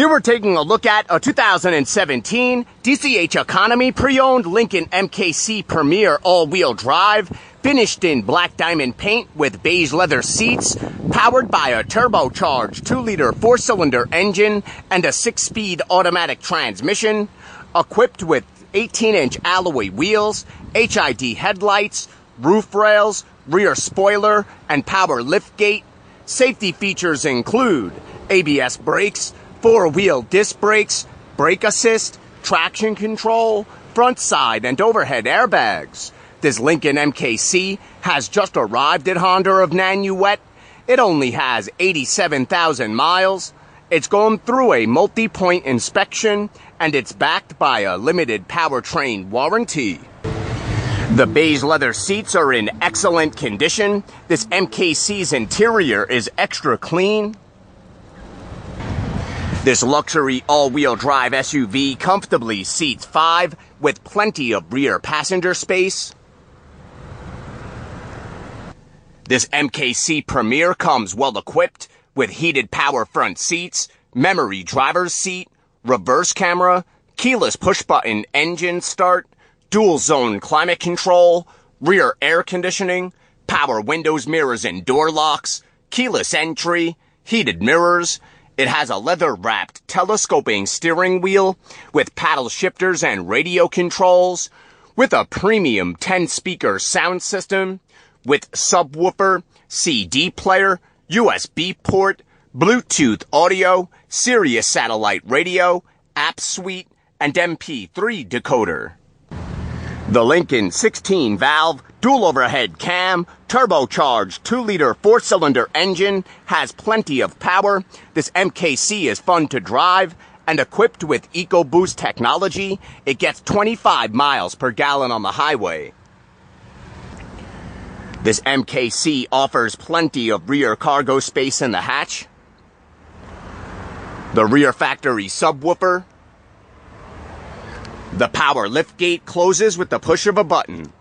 Here we're taking a look at a 2017 DCH Economy pre-owned Lincoln MKC Premiere all-wheel drive, finished in black diamond paint with beige leather seats, powered by a turbocharged 2-liter 4-cylinder engine and a 6-speed automatic transmission, equipped with 18-inch alloy wheels, HID headlights, roof rails, rear spoiler, and power liftgate. Safety features include ABS brakes, 4-wheel disc brakes, brake assist, traction control, front side and overhead airbags. This Lincoln MKC has just arrived at Honda of Nanuet. It only has 87,000 miles. It's gone through a multi-point inspection, and it's backed by a limited powertrain warranty. The beige leather seats are in excellent condition. This MKC's interior is extra clean. This luxury all-wheel drive SUV comfortably seats 5 with plenty of rear passenger space. This MKC Premiere comes well equipped with heated power front seats, memory driver's seat, reverse camera, keyless push-button engine start, dual zone climate control, rear air conditioning, power windows, mirrors and door locks, keyless entry, heated mirrors. It has a leather-wrapped telescoping steering wheel with paddle shifters and radio controls, with a premium 10-speaker sound system, with subwoofer, CD player, USB port, Bluetooth audio, Sirius satellite radio, app suite, and MP3 decoder. The Lincoln 16-valve, dual overhead cam, turbocharged 2-liter 4-cylinder engine has plenty of power. This MKC is fun to drive, and equipped with EcoBoost technology, it gets 25 miles per gallon on the highway. This MKC offers plenty of rear cargo space in the hatch, the rear factory subwoofer. The power liftgate closes with the push of a button.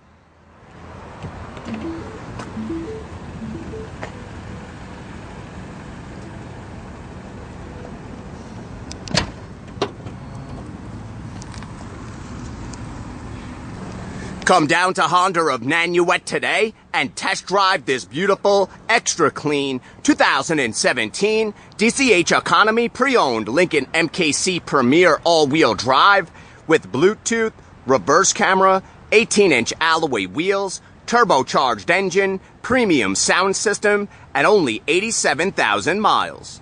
Come down to Honda of Nanuet today and test drive this beautiful, extra clean 2017 DCH Economy pre-owned Lincoln MKC Premiere all-wheel drive with Bluetooth, reverse camera, 18-inch alloy wheels, turbocharged engine, premium sound system, and only 87,000 miles.